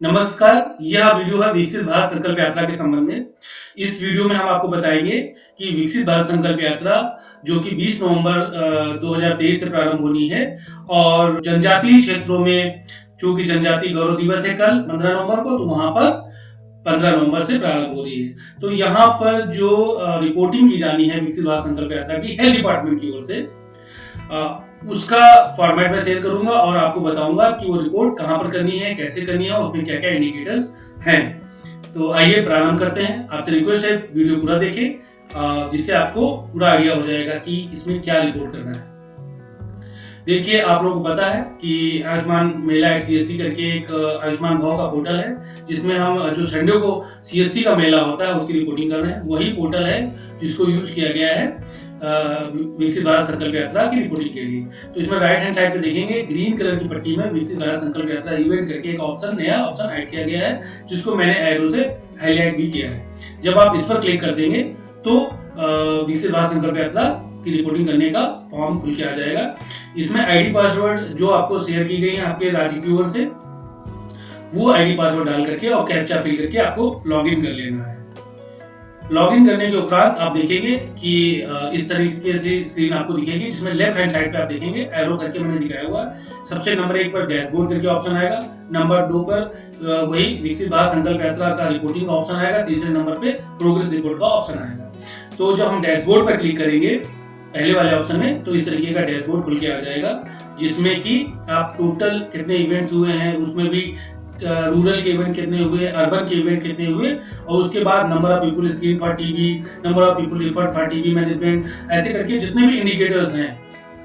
नमस्कार, यह वीडियो है विकसित भारत संकल्प यात्रा के संबंध में। इस वीडियो में हम आपको बताएंगे कि विकसित भारत संकल्प यात्रा जो कि 20 नवंबर 2023 से प्रारंभ होनी है और जनजातीय क्षेत्रों में, चूंकि जनजातीय गौरव दिवस है कल 15 नवंबर को, तो वहां पर 15 नवंबर से प्रारंभ हो रही है। तो यहाँ पर जो रिपोर्टिंग की जानी है विकसित भारत संकल्प यात्रा की हेल्थ डिपार्टमेंट की ओर से, उसका फॉर्मेट में शेयर करूंगा और आपको बताऊंगा कि वो रिपोर्ट कहां पर करनी है, कैसे करनी है, उसमें क्या क्या इंडिकेटर्स हैं। तो आइए प्रारंभ करते हैं। आपसे रिक्वेस्ट है वीडियो पूरा देखें, जिससे आपको पूरा आइडिया हो जाएगा कि इसमें क्या रिपोर्ट करना है। देखिए, आप लोगों को पता है कि आयुष्मान मेला CSC करके एक आयुष्मान भाव का पोर्टल है, जिसमें हम जो संडे को CSC का मेला होता है उसकी रिपोर्टिंग कर रहे हैं। वही पोर्टल है जिसको यूज किया गया है विकसित भारत संकल्प यात्रा की रिपोर्टिंग के लिए। तो इसमें राइट हैंड साइड पे देखेंगे ग्रीन कलर की पट्टी में विकसित भारत संकल्प यात्रा इवेंट करके एक नया ऑप्शन ऐड किया गया है, जिसको मैंने एरो से हाईलाइट भी किया है। जब आप इस पर क्लिक कर देंगे तो विकसित भारत संकल्प यात्रा की रिपोर्टिंग करने का फॉर्म खुल के आ जाएगा। इसमें आईडी पासवर्ड जो आपको शेयर की गई है आपके राज्य की ओर से, वो आईडी पासवर्ड डाल करके और कैप्चा फिल करके आपको लॉगिन कर लेना है। लॉगिन करने के उपरांत आप देखेंगे कि इस तरीके से स्क्रीन आपको दिखेगी, जिसमें लेफ्ट हैंड साइड पे आप देखेंगे एरो करके मैंने दिखाया हुआ है। सबसे नंबर 1 पर डैशबोर्ड करके ऑप्शन आएगा, नंबर 2 पर वही विकसित भारत संकल्प यात्रा का रिपोर्टिंग का ऑप्शन आएगा, तीसरे नंबर पे प्रोग्रेस रिपोर्ट का ऑप्शन आएगा। तो जब हम डैशबोर्ड पर क्लिक करेंगे पहले वाले ऑप्शन में, तो इस तरीके का डैशबोर्ड खुल के आ जाएगा, जिसमें कि आप टोटल कितने इवेंट्स हुए हैं, उसमें भी रूरल के इवेंट कितने हुए, अर्बन के इवेंट कितने हुए, और उसके बाद number of people screen for TB, number of people referred for TB management, ऐसे करके जितने भी इंडिकेटर्स हैं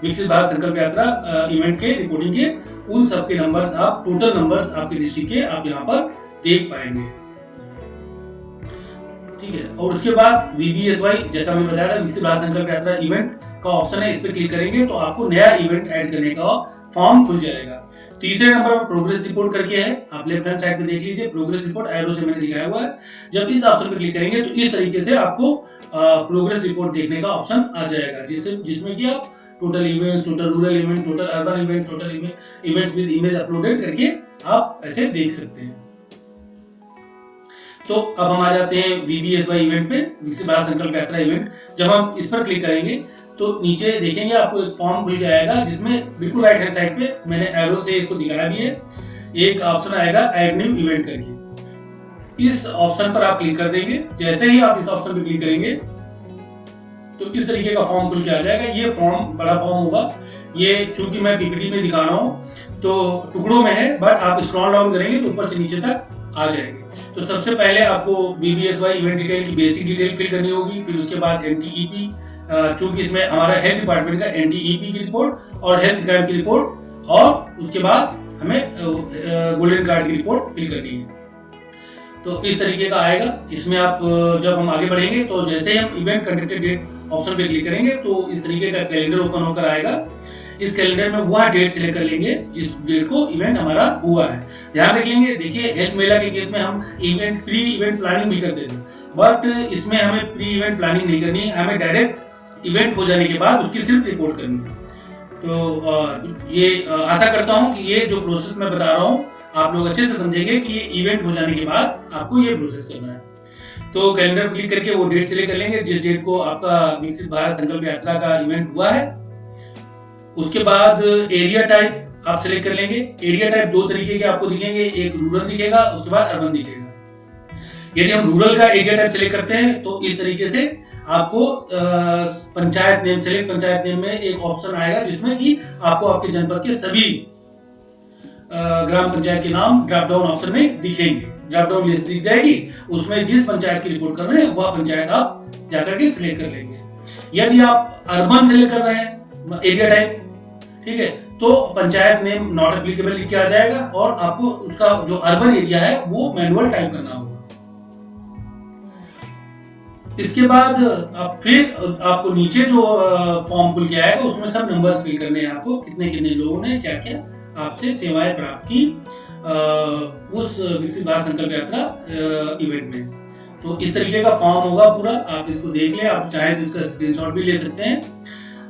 विकसित भारत संकल्प यात्रा इवेंट के रिपोर्टिंग के, उन सबके नंबर्स, आप टोटल नंबर्स आपके डिस्ट्रिक्ट के आप यहाँ पर देख पाएंगे। ठीक है, और उसके बाद VBSY, जैसा मैंने बताया था, विकसित भारत संकल्प यात्रा इवेंट का ऑप्शन है, इस पर क्लिक करेंगे तो आपको नया इवेंट ऐड करने का फॉर्म खुल जाएगा। तीसरे नंबर पर प्रोग्रेस रिपोर्ट करके है, आप लेफ्ट हैंड साइड पे देख लीजिए, प्रोग्रेस रिपोर्ट एरो से मैंने दिखाया हुआ है। जब इस ऑप्शन पर क्लिक करेंगे तो इस तरीके से आपको प्रोग्रेस रिपोर्ट देखने का ऑप्शन आ जाएगा, जिसमें कि आप total events, total rural event, total urban event, total events with image uploaded करके आप ऐसे देख सकते हैं। तो अब हम आ जाते हैं VBSY इवेंट पे, विकसित भारत संकल्प यात्रा इवेंट। जब हम इस पर क्लिक करेंगे तो नीचे देखेंगे आपको एक फॉर्म खुल के आएगा, जिसमें बिल्कुल राइट हैंड साइड पे मैंने एरो से इसको दिखाया भी है, एक ऑप्शन आएगा ऐड न्यू इवेंट करके। इस ऑप्शन पर आप क्लिक कर देंगे। जैसे ही आप इस ऑप्शन पर क्लिक करेंगे तो इस तरीके का फॉर्म खुल के आ जाएगा। ये फॉर्म बड़ा फॉर्म होगा, ये चूंकि मैं PPT में दिखा रहा हूँ तो टुकड़ों में है, बट आप स्क्रॉल डाउन करेंगे तो ऊपर से नीचे तक आ जाएंगे। तो सबसे पहले आपको VBSY इवेंट डिटेल की बेसिक डिटेल फिल करनी होगी, फिर उसके बाद NTEP, चूंकि इसमें हमारा हेल्थ डिपार्टमेंट का NTEP की रिपोर्ट और हेल्थ कार्ड की रिपोर्ट, और उसके बाद हमें गोल्डन कार्ड की रिपोर्ट फिल करनी है। तो इस तरीके का आएगा। इसमें आप जब हम आगे बढ़ेंगे तो जैसे हम इवेंट कंडक्टेड डेट ऑप्शन पे क्लिक करेंगे तो इस तरीके का कैलेंडर ओपन होकर आएगा। इस कैलेंडर में वह डेट सिलेक्ट कर लेंगे जिस डेट को इवेंट हमारा हुआ है। ध्यान रख लेंगे, देखिए हेल्थ मेला के केस में हम प्री इवेंट प्लानिंग भी करते थे, बट इसमें हमें प्री इवेंट प्लानिंग नहीं करनी है, हमें डायरेक्ट इवेंट हो जाने के बाद उसकी सिर्फ रिपोर्ट करनी है। तो ये आशा करता हूँ कि ये जो प्रोसेस मैं बता रहा हूँ आप लोग अच्छे से समझेंगे कि ये इवेंट हो जाने के बाद आपको ये प्रोसेस करना है। तो कैलेंडर क्लिक करके वो डेट सिलेक्ट कर लेंगे जिस डेट को आपका विकसित भारत संकल्प यात्रा का इवेंट हुआ है। उसके बाद एरिया टाइप आप सिलेक्ट कर लेंगे। एरिया टाइप दो तरीके के आपको दिखेंगे, एक रूरल दिखेगा, उसके बाद अर्बन दिखेगा। यदि हम रूरल का एरिया टाइप सिलेक्ट करते हैं तो इस तरीके से आपको panchayat name, select panchayat name में एक ऑप्शन आएगा, जिसमें कि आपको आपके जनपद के सभी ग्राम पंचायत के नाम ड्रॉप डाउन ऑप्शन में दिखेंगे। ड्रॉप डाउन लिस्ट दिख जाएगी, उसमें जिस पंचायत की रिपोर्ट कर रहे हैं वह पंचायत आप जाकर के सिलेक्ट कर लेंगे। यदि आप अर्बन सिलेक्ट कर रहे हैं एरिया टाइप, ठीक है, तो पंचायत नेम नॉट एप्लीकेबल लिख के आ जाएगा और आपको उसका जो अर्बन एरिया है वो मैनुअल टाइप करना होगा। इसके बाद आप फिर आपको नीचे जो फॉर्म खुल के आएगा उसमें सब नंबर्स फिल करने हैं आपको, कितने कितने लोगों ने क्या क्या आपसे सेवाएं प्राप्त की उस विकसित भारत संकल्प यात्रा इवेंट में। तो इस तरीके का फॉर्म होगा पूरा, आप इसको देख लें, आप चाहे तो इसका स्क्रीनशॉट भी ले सकते हैं।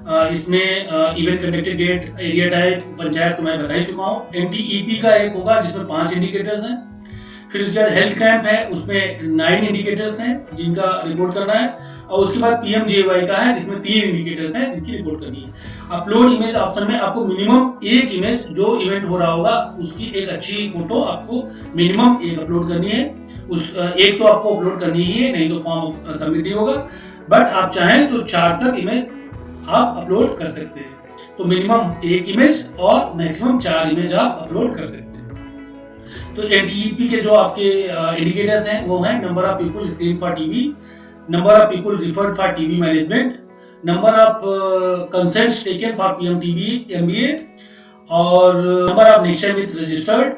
इसमें event conducted date, area type, panchayat तो मैं बता ही चुका हूँ। NTEP का एक होगा जिसमें 5 इंडिकेटर्स हैं। फिर उसके बाद हेल्थ कैंप है, उसमें 9 इंडिकेटर्स हैं जिनका रिपोर्ट करना है, और उसके बाद PMJAY का है जिसमें 3 इंडिकेटर्स हैं जिनकी रिपोर्ट करनी है। अपलोड इमेज ऑप्शन में आपको मिनिमम एक इमेज जो इवेंट हो रहा होगा उसकी एक अच्छी फोटो आपको मिनिमम एक अपलोड करनी है। उस एक तो आपको अपलोड करनी ही है, नहीं तो फॉर्म सबमिट नहीं होगा। बट आप चाहें तो 4 तक इमेज आप अपलोड कर सकते हैं। तो मिनिमम एक इमेज और मैक्सिमम 4 इमेज आप अपलोड कर सकते हैं। तो NTEP के जो आपके इंडिकेटर्स हैं वो हैं number of people screen for TB, number of people referred for TB management, number of consents taken for PMTV MBA, और number of nation with registered,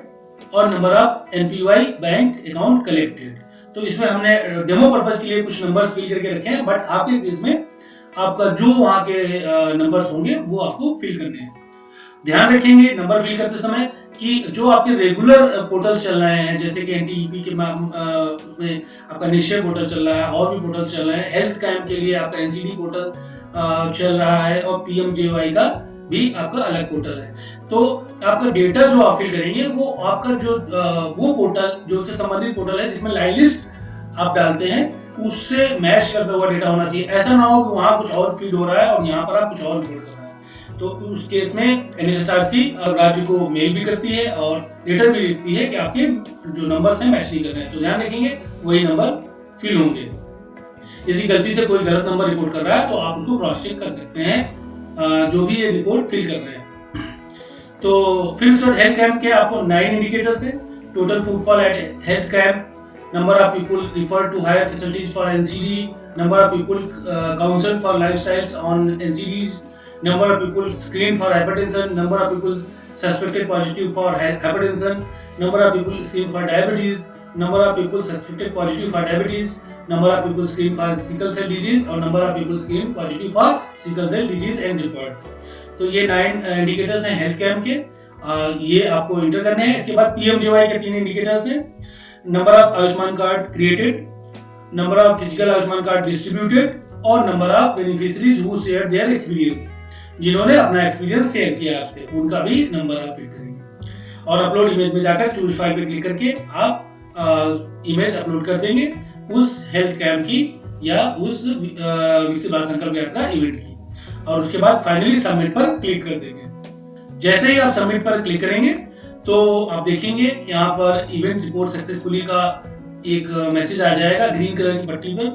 और number of NPY bank account collected. तो इसमें हमने demo purpose के लिए कुछ numbers fill करके रखे हैं, बट आपके केस में आपका जो वहां के नंबर्स होंगे वो आपको फिल करने हैं। ध्यान रखेंगे नंबर फिल करते समय कि जो आपके रेगुलर पोर्टल्स चल रहे हैं, जैसे कि NTEP के उसमें आपका निश्चय पोर्टल चल रहा है, और भी पोर्टल्स चल रहे हैं। हेल्थ कैंप के लिए आपका NCD पोर्टल चल रहा है, और PMJAY का भी आपका अलग पोर्टल है। तो आपका डेटा जो आप फिल करेंगे वो आपका जो वो पोर्टल जो उससे संबंधित पोर्टल है जिसमें लाइन लिस्ट आप डालते हैं उससे मैच करता हुआ डेटा होना चाहिए। ऐसा ना हो कि वहां कुछ और फीड हो रहा है और यहाँ पर आप कुछ और रिपोर्ट कर रहे हैं। तो उस केस में NHRC राज्य को मेल भी करती है और लेटर भी लिखती है कि आपके जो नंबर हैं मैच नहीं कर रहे हैं। तो ध्यान रखेंगे वही नंबर फिल होंगे। यदि गलती से कोई गलत नंबर रिपोर्ट कर रहा है तो आप उसको क्रॉस चेक कर सकते हैं जो भी ये रिपोर्ट फिल कर रहे हैं। तो फिर उसके बाद हेल्थ कैंप के आपको 9 इंडिकेटर्स है। Total footfall at health camp, number of people referred to higher facilities for NCD, number of people counseled for lifestyles on NCDs, number of people screened for hypertension, number of people suspected positive for hypertension, number of people screened for diabetes, number of people suspected positive for diabetes, number of people screened for sickle cell disease, और number of people screened positive for sickle cell disease and referred। तो ये 9 indicators हैं health camp के, ये आपको inter करने हैं। इसके बाद PMJAY के 3 इंडिकेटर्स हैं। Number of Ayushman card created, number of physical Ayushman card distributed, और number of beneficiaries who share their experience, जिन्होंने अपना एक्सपीरियंस शेयर किया आपसे उनका भी नंबर आप फिल करेंगे। और अपलोड इमेज में जाकर चूज फाइल पे क्लिक करके आप इमेज अपलोड कर देंगे उस हेल्थ कैंप की या उस विकसित भारत संकल्प यात्रा इवेंट की, और उसके बाद फाइनली सबमिट पर क्लिक कर देंगे। जैसे ही आप सबमिट पर क्लिक करेंगे तो आप देखेंगे यहाँ पर इवेंट रिपोर्ट सक्सेसफुली का एक मैसेज आ जाएगा ग्रीन कलर की पट्टी पर,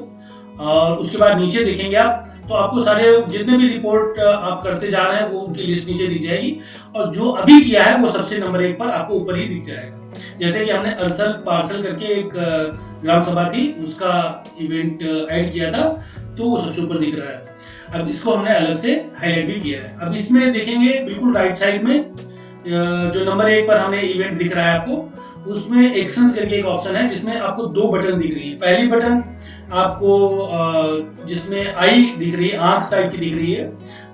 और उसके बाद नीचे देखेंगे आप तो आपको सारे जितने भी रिपोर्ट आप करते जा रहे हैं वो उनकी लिस्ट नीचे दिख जाएगी, और जो अभी किया है वो सबसे नंबर 1 पर आपको ऊपर ही दिख जाएगा। जैसे कि हमने अरसल पार्सल करके एक ग्राम सभा थी उसका इवेंट ऐड किया था, तो वो सबसे ऊपर दिख रहा है। अब इसको हमने अलग से हाईलाइट भी किया है। अब इसमें देखेंगे बिल्कुल राइट साइड में जो नंबर 1 पर हमें इवेंट दिख रहा है आपको, उसमें एक्शंस करके एक ऑप्शन है जिसमें आपको 2 बटन दिख रही है। पहली बटन आपको जिसमें आई दिख रही है, आंख टाइप की दिख रही है,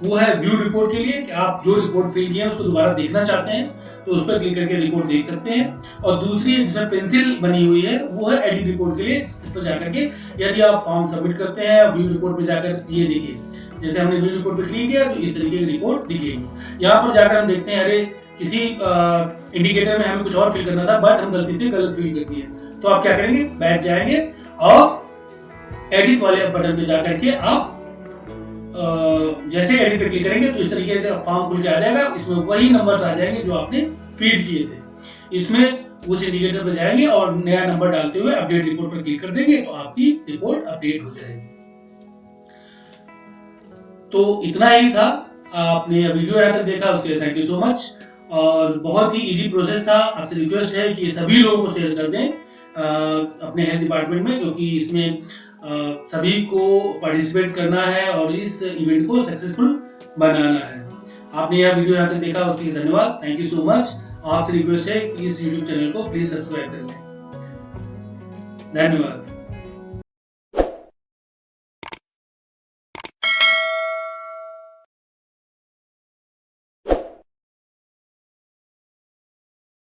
वो है व्यू रिपोर्ट के लिए कि आप जो रिपोर्ट फिल किए हैं उसको दोबारा देखना चाहते हैं तो उस पर क्लिक करके रिपोर्ट देख सकते हैं। और दूसरी जिसमें पेंसिल बनी हुई है वो है एडिट रिपोर्ट के लिए, इस पर जाकर के यदि आप फॉर्म सबमिट करते हैं व्यू रिपोर्ट में जाकर ये देखिए, जैसे हमने व्यू रिपोर्ट पे क्लिक किया तो इस तरीके की रिपोर्ट दिखेगी। यहाँ पर जाकर हम देखते हैं अरे किसी इंडिकेटर में हमें कुछ और फिल करना था बट हम गलती से गलत फिल कर दिए, तो आप क्या करेंगे, बैक जाएंगे और एडिट वाले बटन पे जाकर के आप जैसे एडिट पे क्लिक करेंगे तो इस तरीके से फॉर्म खुल के आ जाएगा। इसमें वही नंबर्स आ जाएंगे जो आपने फीड किए थे। इसमें उस इंडिकेटर पे जाएंगे और नया नंबर डालते हुए अपडेट रिपोर्ट पर क्लिक कर देंगे तो आपकी रिपोर्ट अपडेट हो जाएगी। तो इतना ही था, आपने वीडियो यहाँ तक देखा उसके लिए थैंक यू सो मच। और बहुत ही इजी प्रोसेस था, आपसे रिक्वेस्ट है कि सभी लोगों को शेयर कर दें अपने हेल्थ डिपार्टमेंट में, क्योंकि इसमें सभी को पार्टिसिपेट करना है और इस इवेंट को सक्सेसफुल बनाना है। आपने यह वीडियो यहाँ तक देखा उसके लिए धन्यवाद, थैंक यू सो मच। आपसे रिक्वेस्ट है कि इस YouTube चैनल को प्लीज सब्सक्राइब कर लें। धन्यवाद।